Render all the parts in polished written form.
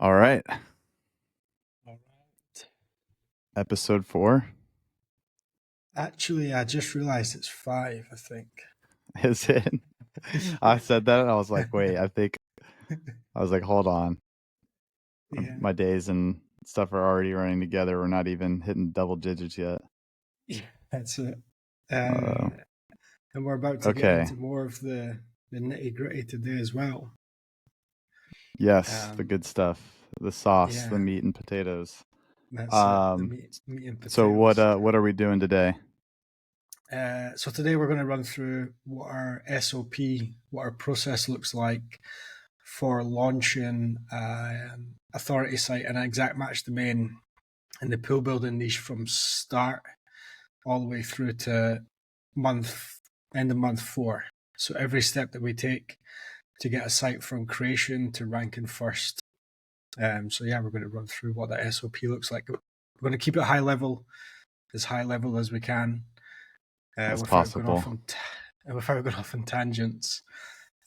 All right. All right. Episode 4. Actually, I just realized it's 5, I think. Is it? I said that and I was like, wait, I was like, hold on. Yeah. My days and stuff are already running together. We're not even hitting double digits yet. Yeah, that's it. Uh, And we're about to get okay. into more of the nitty gritty today as well. Yes, the Um, good stuff. The sauce, the yeah, meat and potatoes. that's it. The Um, meat and so potatoes. what are we doing today? So today we're going to run through what our SOP, what our process looks like for launching authority site and an exact match domain in the pool building niche from start all the way through to end of month 4. So every step that we take to get a site from creation to ranking first. So yeah, we're going to run through what that SOP looks like. We're going to keep it high level as we can, As without going possible. off on tangents.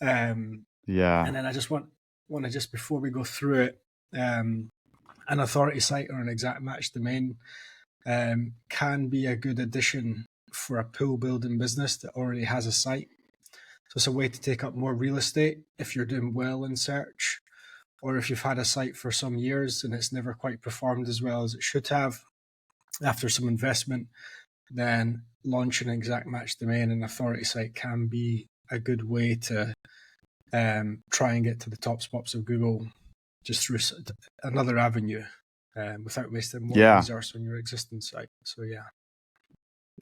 And Yeah. then I just want to just before we go through it, an authority site or an exact match domain can be a good addition for a pool building business that already has a site. So it's a way to take up more real estate if you're doing well in search, or if you've had a site for some years and it's never quite performed as well as it should have. After some investment, then launching an exact match domain and authority site can be a good way to try and get to the top spots of Google just through another avenue, without wasting more Yeah. resource on your existing site. So yeah.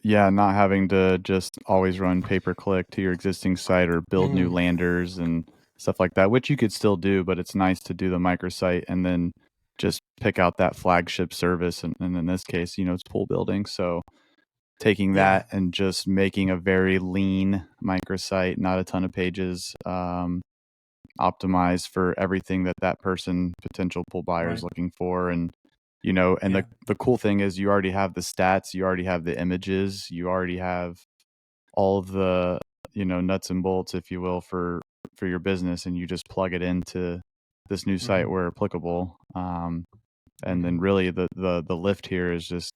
Yeah, not having to just always run pay-per-click to your existing site or build new landers and stuff like that, which you could still do, but it's nice to do the microsite and then just pick out that flagship service. And in this case, it's pool building. So taking Yeah. that and just making a very lean microsite, not a ton of pages, optimized for everything that potential pool buyer is Right. looking for. And Yeah. the cool thing is you already have the stats, you already have the images, you already have all of the nuts and bolts, if you will, for your business, and you just plug it into this new site Mm-hmm. where applicable. And then Mm-hmm. really the lift here is just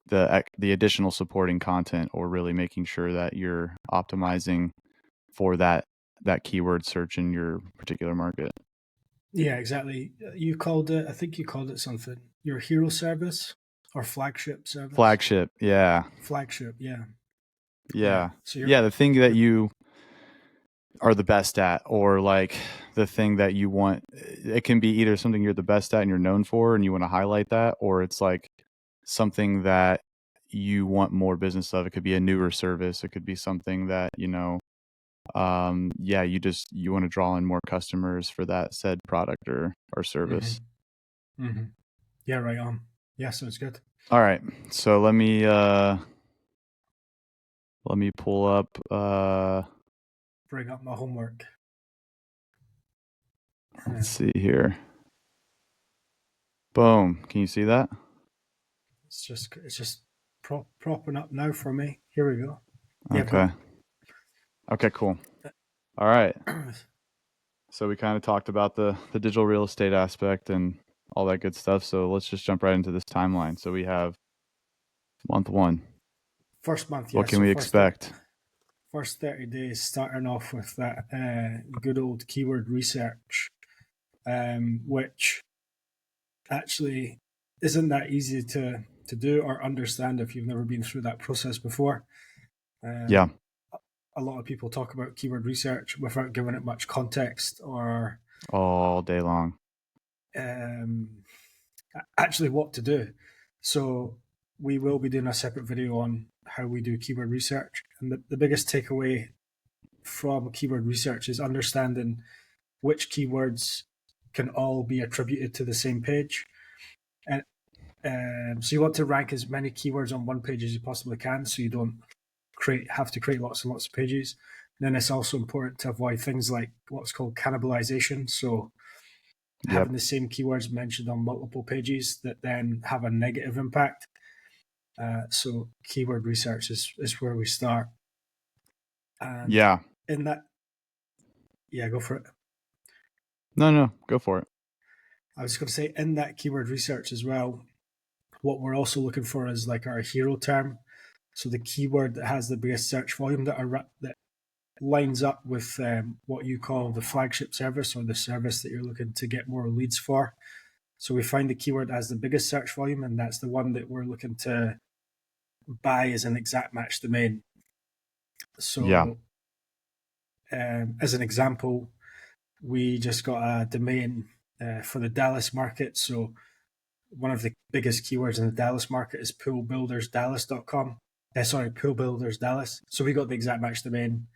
the additional supporting content, or really making sure that you're optimizing for that keyword search in your particular market. Yeah, exactly. You called it, I think you called it something. Your hero service or flagship service? Flagship, yeah. Flagship, yeah. Yeah. Yeah. So Yeah, the thing that you're you are the best at, or like the thing that you want. It can be either something you're the best at and you're known for and you want to highlight that, or it's like something that you want more business of. It could be a newer service. It could be something that, yeah, you want to draw in more customers for that said product or service. mm-hmm. Mm-hmm. Yeah, right on. Yeah, sounds good. All right. So let me pull up Bring up my homework. let's see here. Boom. Can you see that? It's just propping up now for me. Here we go. Yeah, I've Okay. got Okay, cool. All right. So we kind of talked about the digital real estate aspect and all that good stuff. So let's just jump right into this timeline. So we have month 1. first month, yeah. What can So we expect? first 30 days, starting off with that good old keyword research, which actually isn't that easy to do or understand if you've never been through that process before. Yeah. A lot of people talk about keyword research without giving it much context or All day long. actually what to do. So we will be doing a separate video on how we do keyword research. And the biggest takeaway from keyword research is understanding which keywords can all be attributed to the same page. And so you want to rank as many keywords on one page as you possibly can, so you don't have to create lots and lots of pages. And then it's also important to avoid things like what's called cannibalization. So Yep. having the same keywords mentioned on multiple pages that then have a negative impact. So keyword research is where we start. And Yeah. in that, yeah, go for it. No, go for it. I was going to say in that keyword research as well, what we're also looking for is like our hero term. So the keyword that has the biggest search volume that lines up with what you call the flagship service or the service that you're looking to get more leads for. So we find the keyword that has the biggest search volume, and that's the one that we're looking to buy as an exact match domain. Yeah. So, as an example, we just got a domain for the Dallas market. So, one of the biggest keywords in the Dallas market is poolbuildersdallas.com. Sorry, Pool Builders Dallas. So, we got the exact match domain,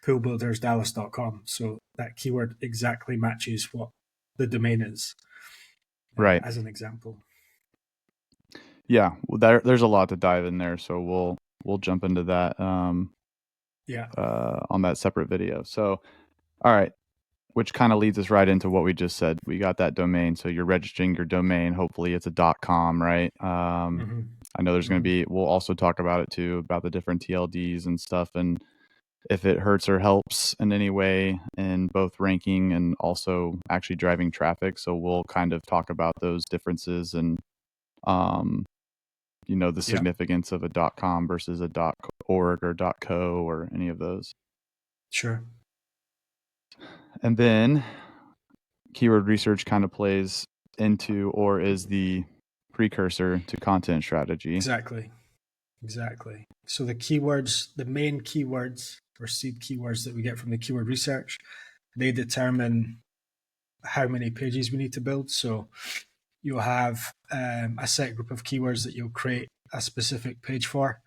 poolbuildersdallas.com. So, that keyword exactly matches what the domain is, Right. as an example. Yeah. Well, there's a lot to dive in there, so we'll jump into that Yeah. on that separate video. So, all right, which kind of leads us right into what we just said. We got that domain, so you're registering your domain. Hopefully, it's a .com, right? Mm-hmm. I know there's going to Mm-hmm. be. We'll also talk about it too, about the different TLDs and stuff, and if it hurts or helps in any way in both ranking and also actually driving traffic. So we'll kind of talk about those differences and um, the Yeah. significance of a .com versus a .org or .co or any of those. Sure. And then keyword research kind of plays into or is the precursor to content strategy. Exactly. Exactly. So the keywords, the main keywords or seed keywords that we get from the keyword research, they determine how many pages we need to build. So you'll have a set group of keywords that you'll create a specific page for.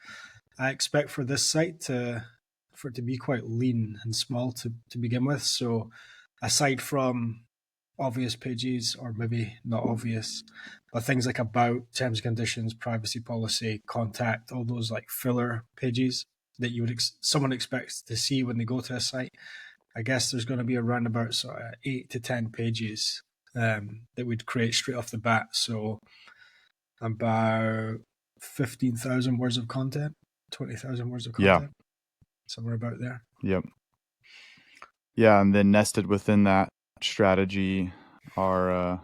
I expect for this site for it to be quite lean and small to begin with. So aside from obvious pages, or maybe not obvious, but things like about, terms and conditions, privacy policy, contact, all those like filler pages that you would someone expects to see when they go to a site. I guess there's going to be around about sort of 8 to 10 pages that we'd create straight off the bat. So about 15,000 words of content, 20,000 words of Yeah. content, somewhere about there. Yep. Yeah. And then nested within that strategy are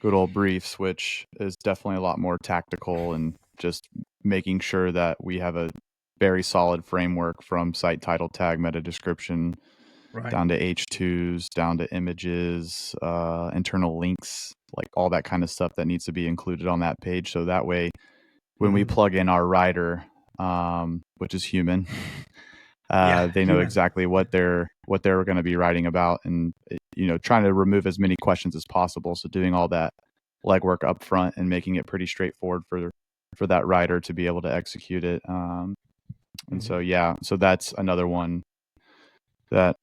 good old briefs, which is definitely a lot more tactical and just making sure that we have a very solid framework from site title, tag, meta description, Right. down to H2s, down to images, internal links, like all that kind of stuff that needs to be included on that page. So that way, when we Mm-hmm. plug in our writer, which is human, Yeah, they know human. exactly what they're going to be writing about, and trying to remove as many questions as possible. So doing all that legwork up front and making it pretty straightforward for that writer to be able to execute it. And so Mm-hmm. yeah, so that's another one that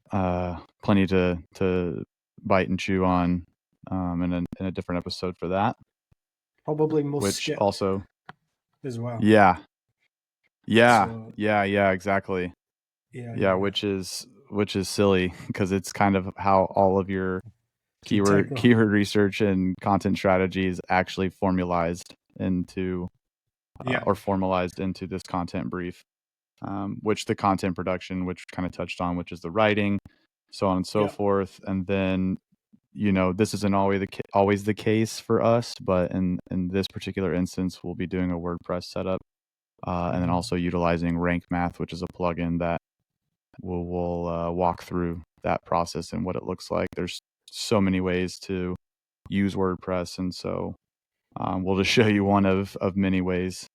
plenty to bite and chew on in a different episode for that. Probably most Which skipped also, as well. yeah, So yeah, exactly. Yeah, yeah. which is silly because it's kind of how all of your It's keyword integral. keyword research and content strategy is actually formalized into Yeah. or formalized into this content brief, which the content production, which kind of touched on, which is the writing, so on and so Yeah. forth. And then this isn't always the case for us, but in this particular instance, we'll be doing a WordPress setup, and then Mm-hmm. also utilizing Rank Math, which is a plugin that we'll walk through that process and what it looks like. There's so many ways to use WordPress, and so we'll just show you one of many ways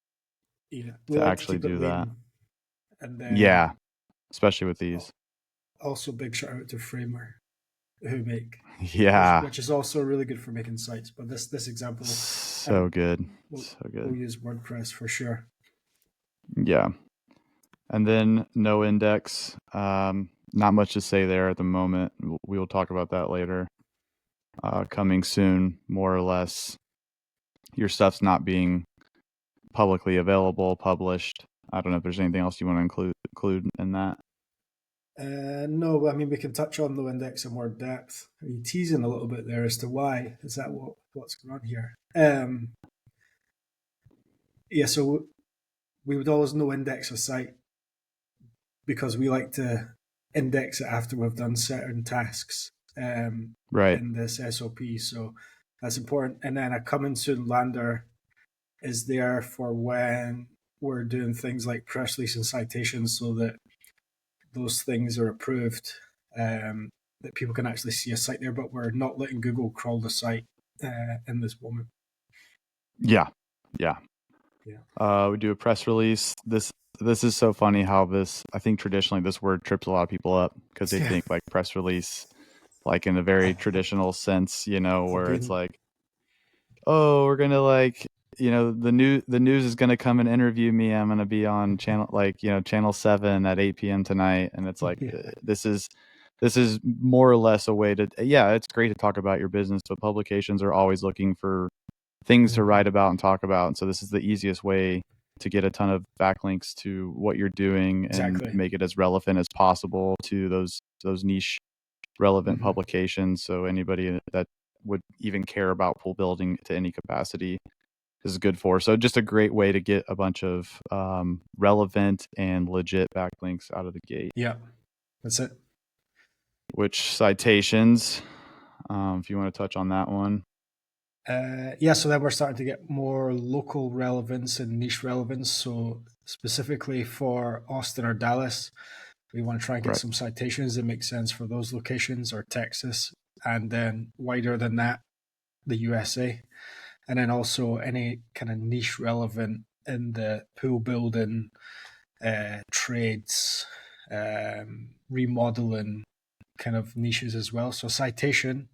Yeah. We to like to actually keep it do that. lean. And Yeah, then especially with these. also big shout out to Framer who make Yeah, which is also really good for making sites. But this example, so and good, we'll, so good. we'll use WordPress for sure. Yeah. And then no index. Not much to say there at the moment. We will talk about that later. Coming soon, more or less. Your stuff's not being publicly available, published. I don't know if there's anything else you want to include in that. No, I mean we can touch on the index in more depth. Are you teasing a little bit there as to why? Is that what's going on here? Yeah, so we would always no index a site because we like to index it after we've done certain tasks. Right. in this SOP. So that's important. And then a coming soon lander is there for when we're doing things like press release and citations, so that those things are approved, that people can actually see a site there, but we're not letting Google crawl the site in this moment. Yeah. Yeah. Yeah. We do a press release. This is so funny how I think traditionally this word trips a lot of people up because they Yeah. think like press release, like in a very traditional sense, where it's Forbidden. like, oh, we're gonna like, the news is gonna come and interview me. I'm gonna be on channel 7 at 8 p.m. tonight, and it's like Yeah. this is more or less a way to, yeah, it's great to talk about your business, but publications are always looking for things to write about and talk about, and so this is the easiest way to get a ton of backlinks to what you're doing and Exactly. make it as relevant as possible to those niche relevant publications. So anybody that would even care about pool building to any capacity, this is good for. So just a great way to get a bunch of relevant and legit backlinks out of the gate. Yeah. That's it. Which citations, if you want to touch on that one. Yeah, so then we're starting to get more local relevance and niche relevance. So specifically for Austin or Dallas, we want to try and get Right. some citations that make sense for those locations, or Texas, and then wider than that, the USA, and then also any kind of niche relevant in the pool building, trades, remodeling kind of niches as well. So citation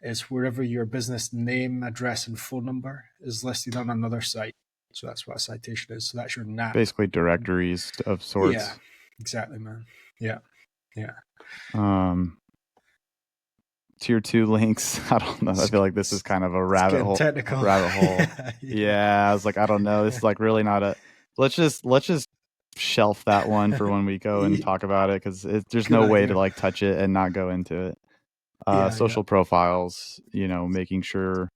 is wherever your business name, address, and phone number is listed on another site. So that's what a citation is. So that's your NAP. Basically directories of sorts. Yeah, exactly, man. Yeah, yeah. Tier 2 links. I don't know. I feel like this is kind of a It's rabbit getting hole. technical. Yeah, I was like, I don't know. It's like really not a. Let's just shelf that one for when we go and talk about it, because there's Good no way to idea. like touch it and not go into it. Yeah. Social profiles. Making sure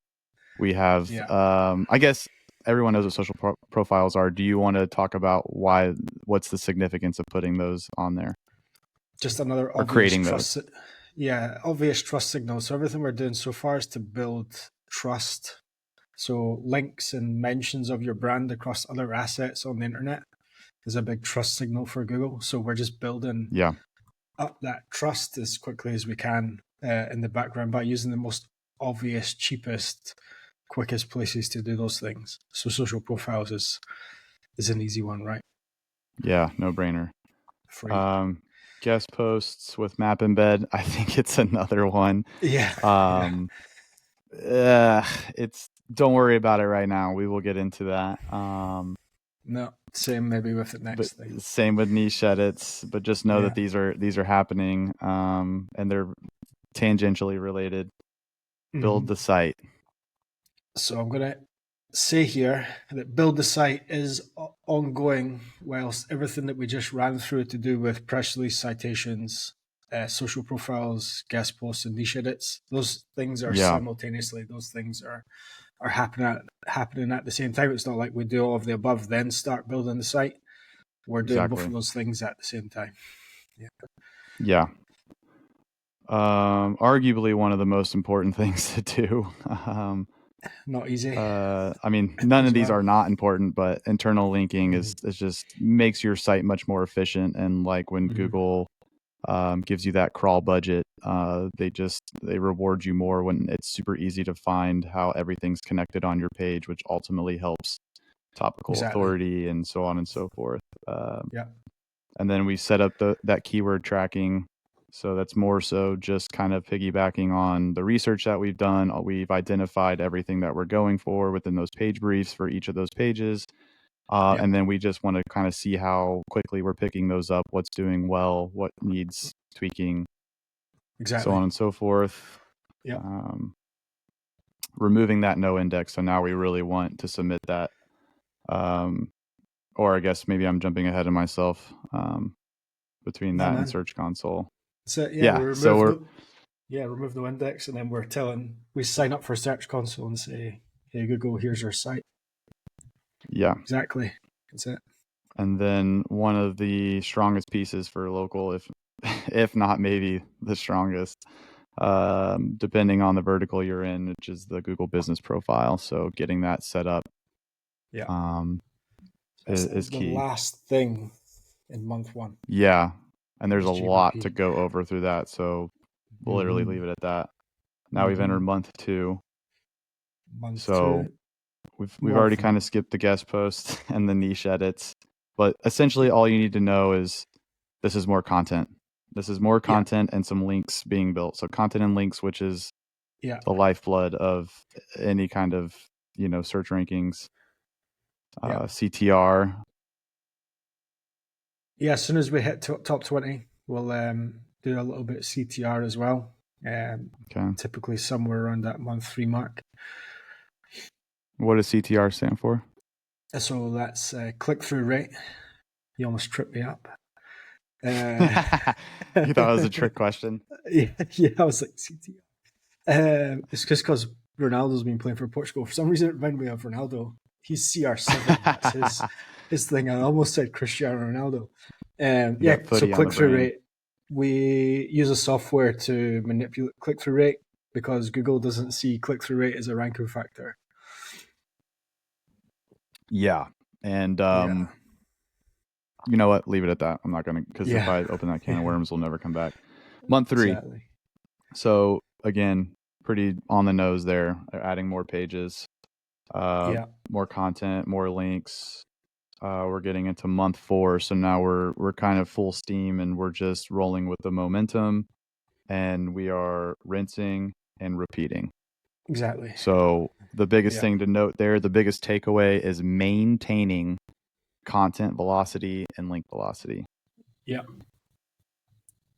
we have. Yeah. I guess everyone knows what social profiles are. Do you want to talk about what's the significance of putting those on there Just another or obvious creating those? trust. Yeah, obvious trust signal. So everything we're doing so far is to build trust. So links and mentions of your brand across other assets on the internet is a big trust signal for Google. So we're just building Yeah, up that trust as quickly as we can in the background by using the most obvious, cheapest, quickest places to do those things. So social profiles is an easy one, right? yeah, no brainer. Free. Guest posts with map embed. I think it's another one. Yeah. Yeah. It's don't worry about it right now. We will get into that. No, same maybe with the But next thing. same with niche edits. But just know Yeah. that these are happening, and they're tangentially related. Build the site. So I'm going to say here that build the site is ongoing, whilst everything that we just ran through to do with press release, citations, social profiles, guest posts, and niche edits, those things are Yeah, simultaneously. Those things are happening at the same time. It's not like we do all of the above then start building the site. We're doing both exactly. of those things at the same time. Yeah. Arguably one of the most important things to do. Not easy I mean, none as of these well. are not important, but internal linking is just makes your site much more efficient. And like when Google gives you that crawl budget, they reward you more when it's super easy to find how everything's connected on your page, which ultimately helps topical Exactly. authority and so on and so forth. Yeah. And then we set up that keyword tracking. So that's more so just kind of piggybacking on the research that we've done. We've identified everything that we're going for within those page briefs for each of those pages. And then we just want to kind of see how quickly we're picking those up, what's doing well, what needs tweaking, so Exactly. on and so forth. Yeah. Removing that no index. So now we really want to submit that. Or I guess maybe I'm jumping ahead of myself between No, that and man. Search Console. So yeah, Yeah. So remove the index, and then we sign up for Search Console and say, "Hey Google, here's your site." yeah. Exactly. That's it. And then one of the strongest pieces for local, if not maybe the strongest, depending on the vertical you're in, which is the Google Business Profile. So getting that set up Yeah. is, That's is the key. last thing in month one. Yeah, and there's Is a lot to GBP. go over through that. So we'll literally leave it at that. Now we've entered month 2. Month So 2. we've More already fun. kind of skipped the guest posts and the niche edits, but essentially Yeah. all you need to know is this is more content. This is more Yeah. content and some links being built. So content and links, which is Yeah. the lifeblood of any kind of search rankings, Yeah. CTR. Yeah. As soon as we hit top 20, we'll do a little bit of CTR as well. Okay. Typically somewhere around that month 3 mark. What does CTR stand for? So that's click through rate. You almost tripped me up. You thought it was a trick question? Yeah, I was like CTR. It's just because Ronaldo's been playing for Portugal. For some reason, it reminded me of Ronaldo. He's CR7. That's his thing. I almost said Cristiano Ronaldo. You Yeah, got so footy on the click through brain. rate. We use a software to manipulate click through rate because Google doesn't see click through rate as a ranking factor. Yeah. And Yeah. you know what? Leave it at that. I'm not going to, because if Yeah. I open that can of worms, we'll never come back. Month 3. Exactly. So again, pretty on the nose there. They're adding more pages, more content, more links. We're getting into month 4, so now we're kind of full steam, and we're just rolling with the momentum, and we are rinsing and repeating. Exactly. So the biggest Yeah. thing to note there, the biggest takeaway is maintaining content velocity and link velocity. Yeah.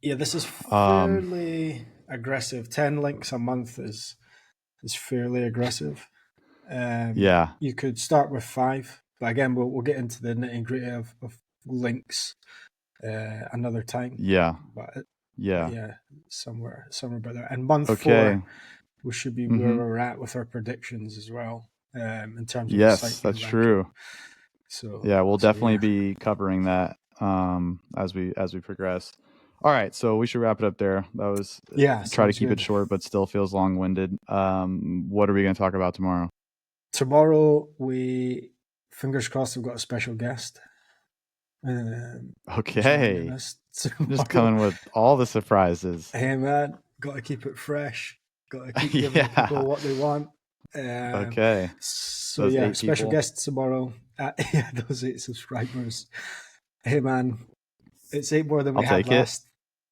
Yeah, this is fairly aggressive. 10 links a month is fairly aggressive. Yeah. You could start with 5, but again, we'll get into the nitty gritty of links another time. Yeah. But Yeah. yeah, somewhere about there. And month Okay. 4, we should be where we're at with our predictions as well, in terms of the Yes, site being that's ranking. true. So Yeah, we'll definitely yeah. be covering that as we progress. All right, so we should wrap it up there. That was try to Sounds keep good. it short, but still feels long-winded. What are we going to talk about tomorrow? Tomorrow, fingers crossed, we've got a special guest joining Okay, us just tomorrow. coming with all the surprises. Hey man, got to keep it fresh. Got to keep giving the Yeah. people what they want. Okay. So Those yeah, 8 special people. guest tomorrow. Yeah, those 8 subscribers. Hey man, it's 8 more than we I'll had take it.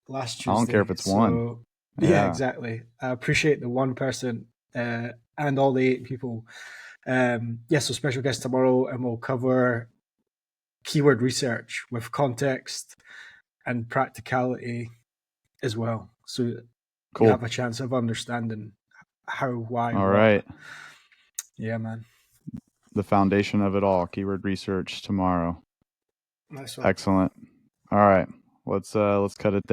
last I don't care if Tuesday. it's 1. So yeah, Yeah. exactly. I appreciate the one person and all the 8 people. Yeah, so special guest tomorrow, and we'll cover keyword research with context and practicality as well. So you Cool. have a chance of understanding how, why, All what. right. Yeah, man. The foundation of it all, keyword research tomorrow. Nice one. Excellent. All right. Let's cut it there.